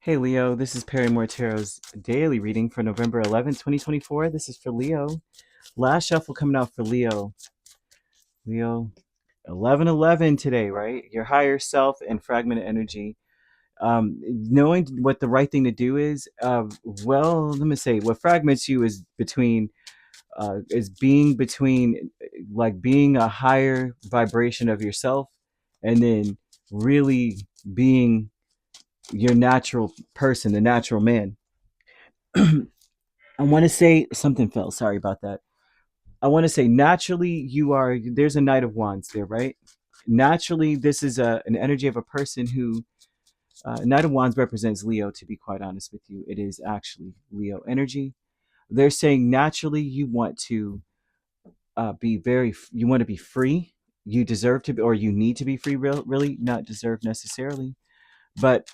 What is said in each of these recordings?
Hey Leo, this is Perrymore Tarot's daily reading for November 11th, 2024. This is for Leo. Last shuffle coming out for Leo. Leo, 1111 today, right? Your higher self and fragmented energy. Knowing what the right thing to do is, well, let me say, what fragments you is being between, like being a higher vibration of yourself and then really being your natural person, the natural man. I want to say something fell. Sorry about that. I want to say naturally you are. There's a Knight of Wands there, right? Naturally, this is an energy of a person who Knight of Wands represents Leo. To be quite honest with you, it is actually Leo energy. They're saying naturally you want to you want to be free. You deserve to be, or you need to be free. Really, not deserve necessarily, but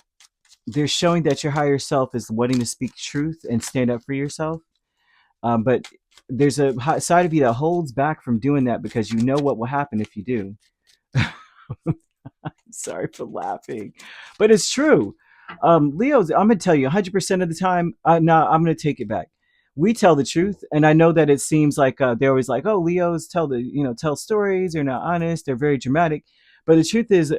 they're showing that your higher self is wanting to speak truth and stand up for yourself. But there's a side of you that holds back from doing that because you know what will happen if you do. Sorry for laughing, but it's true. Leo's, I'm going to tell you 100% of the time. No, I'm going to take it back. We tell the truth, and I know that it seems like they're always like, "Oh, Leos tell stories. They're not honest. They're very dramatic." But the truth is,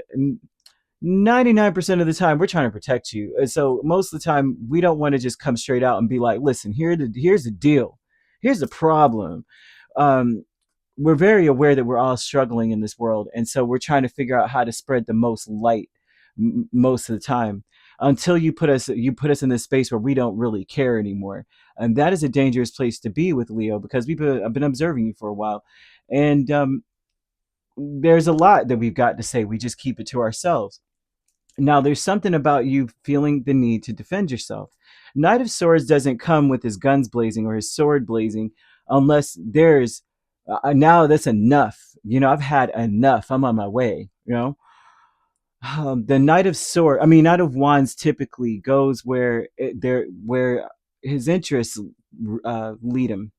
99% of the time, we're trying to protect you. And so most of the time, we don't want to just come straight out and be like, "Listen, here's the deal. Here's the problem." Um, we're very aware that we're all struggling in this world, and so we're trying to figure out how to spread the most light most of the time until you put us in this space where we don't really care anymore. And that is a dangerous place to be with Leo, because I've been observing you for a while, and there's a lot that we've got to say. We just keep it to ourselves. Now, there's something about you feeling the need to defend yourself. Knight of Swords doesn't come with his guns blazing or his sword blazing unless there's now that's enough. I've had enough. I'm on my way. The Knight of Wands typically goes where his interests lead him.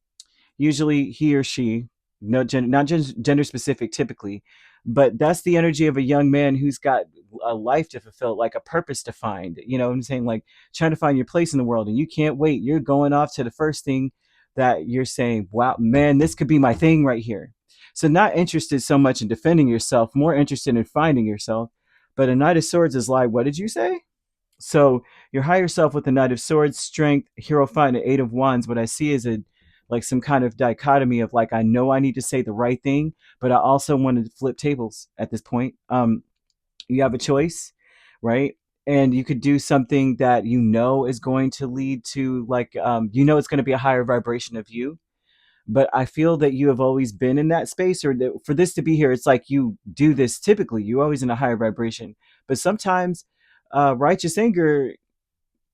Usually, he or she, no, not gender specific, typically, but that's the energy of a young man who's got a life to fulfill, like a purpose to find. You know what I'm saying? Like trying to find your place in the world, and you can't wait. You're going off to the first thing that you're saying, "Wow, man, this could be my thing right here." So, not interested so much in defending yourself, more interested in finding yourself. But a Knight of Swords is like, what did you say? So your higher self with the Knight of Swords, strength, Hero Fight, and Eight of Wands. What I see is a like some kind of dichotomy of like, I know I need to say the right thing, but I also wanted to flip tables at this point. You have a choice, right? And you could do something that you know is going to lead to it's going to be a higher vibration of you. But I feel that you have always been in that space, or that for this to be here, it's like you do this typically. You're always in a higher vibration, but sometimes righteous anger,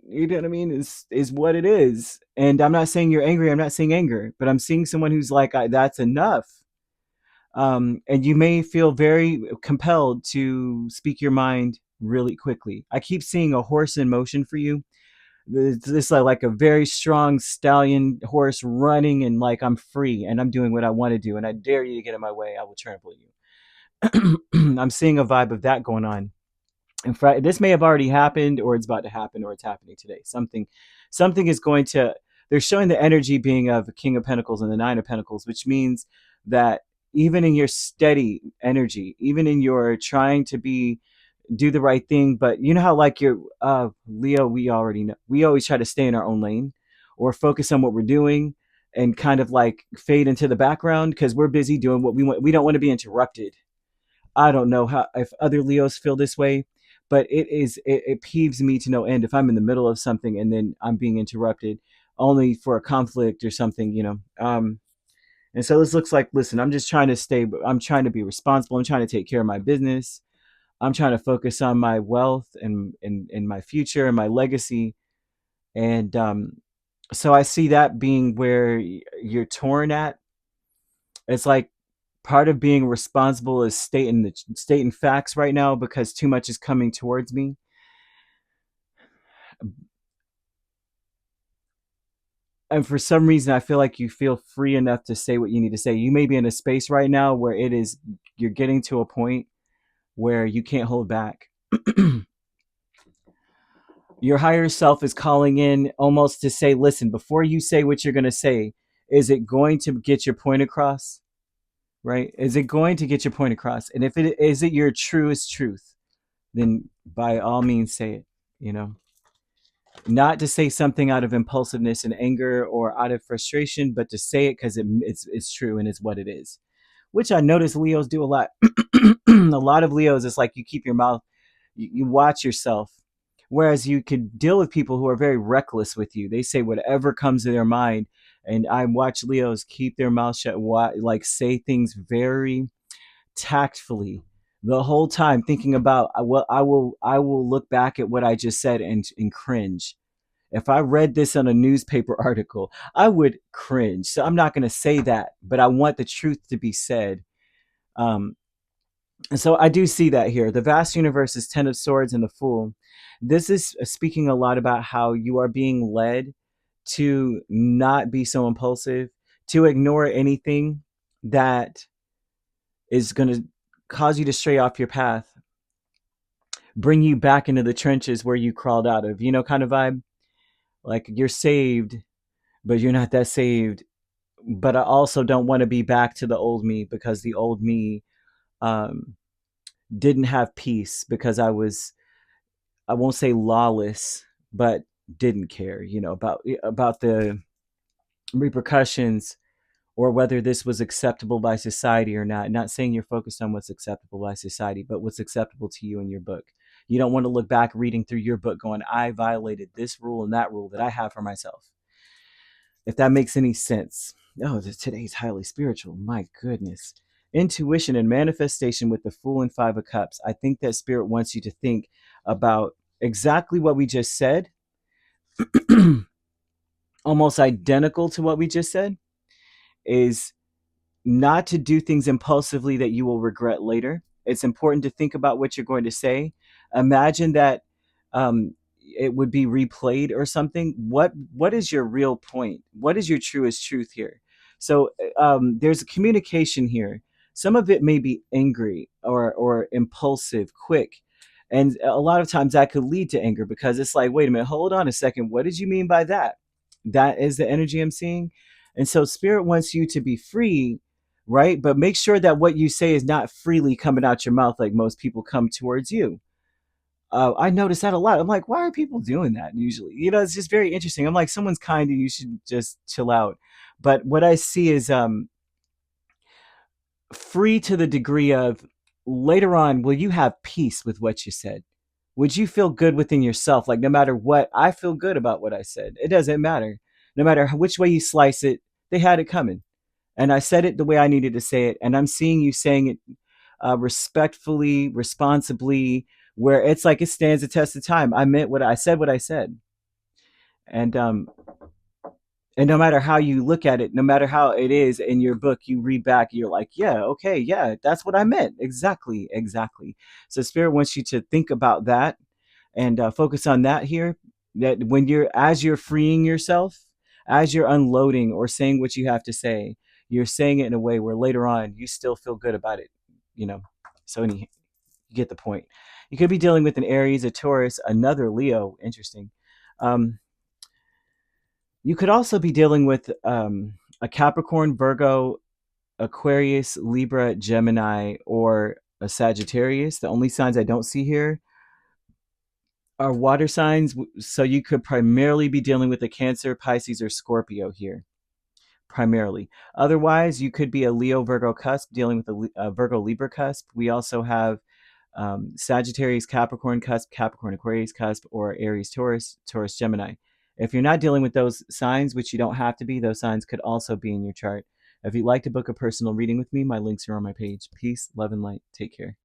you know what I mean, is what it is. And I'm not saying you're angry. I'm not saying anger, but I'm seeing someone who's like, that's enough. And you may feel very compelled to speak your mind really quickly. I keep seeing a horse in motion for you. This like a very strong stallion horse running, and like, I'm free and I'm doing what I want to do, and I dare you to get in my way. I will trample you. I'm seeing a vibe of that going on. In fact, this may have already happened, or it's about to happen, or it's happening today. Something is going to. They're showing the energy being of the King of Pentacles and the Nine of Pentacles, which means that even in your steady energy, even in your trying to be do the right thing, but you know how like you're Leo, we already know we always try to stay in our own lane or focus on what we're doing and kind of like fade into the background because we're busy doing what we want. We don't want to be interrupted. I don't know how if other Leos feel this way, but it peeves me to no end if I'm in the middle of something and then I'm being interrupted only for a conflict or something. And so this looks like, listen, I'm trying to be responsible. I'm trying to take care of my business. I'm trying to focus on my wealth and my future and my legacy. And so I see that being where you're torn at. It's like part of being responsible is stating facts right now because too much is coming towards me. And for some reason, I feel like you feel free enough to say what you need to say. You may be in a space right now where you're getting to a point where you can't hold back. Your higher self is calling in almost to say, listen, before you say what you're going to say, is it going to get your point across? Right? Is it going to get your point across? And if it is it your truest truth, then by all means say it, you know. Not to say something out of impulsiveness and anger or out of frustration, but to say it because it's true and it's what it is. Which I notice Leos do a lot. A lot of Leos, it's like you keep your mouth, you watch yourself. Whereas you could deal with people who are very reckless with you. They say whatever comes to their mind. And I watch Leos keep their mouth shut, like say things very tactfully the whole time, thinking about well, I will look back at what I just said and cringe. If I read this on a newspaper article, I would cringe. So I'm not going to say that, but I want the truth to be said. Um, and so I do see that here. The vast universe is 10 of swords and the fool. This is speaking a lot about how you are being led to not be so impulsive, to ignore anything that is going to cause you to stray off your path, bring you back into the trenches where you crawled out of, kind of vibe. Like you're saved, but you're not that saved. But I also don't want to be back to the old me because the old me um, didn't have peace because I won't say lawless, but didn't care, about the repercussions or whether this was acceptable by society or not. Not saying you're focused on what's acceptable by society, but what's acceptable to you in your book. You don't want to look back reading through your book going, I violated this rule and that rule that I have for myself. If that makes any sense. Oh, today's highly spiritual. My goodness. Intuition and manifestation with the Fool and Five of Cups. I think that Spirit wants you to think about exactly what we just said, almost identical to what we just said, is not to do things impulsively that you will regret later. It's important to think about what you're going to say. Imagine that it would be replayed or something. What is your real point? What is your truest truth here? So there's a communication here. Some of it may be angry or impulsive, quick. And a lot of times that could lead to anger because it's like, wait a minute, hold on a second. What did you mean by that? That is the energy I'm seeing. And so spirit wants you to be free, right? But make sure that what you say is not freely coming out your mouth like most people come towards you. I notice that a lot. I'm like, why are people doing that usually? It's just very interesting. I'm like, someone's kind and you should just chill out. But what I see is free to the degree of later on, will you have peace with what you said? Would you feel good within yourself? Like, no matter what, I feel good about what I said. It doesn't matter. No matter which way you slice it, they had it coming. And I said it the way I needed to say it. And I'm seeing you saying it respectfully, responsibly, where it's like it stands the test of time. I meant what I said, what I said. And and no matter how you look at it, no matter how it is in your book, you read back, you're like, yeah, okay, yeah, that's what I meant. Exactly, exactly. So Spirit wants you to think about that and focus on that here. That when as you're freeing yourself, as you're unloading or saying what you have to say, you're saying it in a way where later on you still feel good about it, you know. So you get the point. You could be dealing with an Aries, a Taurus, another Leo. Interesting. Um, you could also be dealing with a Capricorn, Virgo, Aquarius, Libra, Gemini, or a Sagittarius. The only signs I don't see here are water signs. So you could primarily be dealing with a Cancer, Pisces, or Scorpio here. Primarily. Otherwise, you could be a Leo, Virgo cusp dealing with a Virgo, Libra cusp. We also have Sagittarius, Capricorn cusp, Capricorn, Aquarius cusp, or Aries, Taurus, Taurus, Gemini. If you're not dealing with those signs, which you don't have to be, those signs could also be in your chart. If you'd like to book a personal reading with me, my links are on my page. Peace, love, and light. Take care.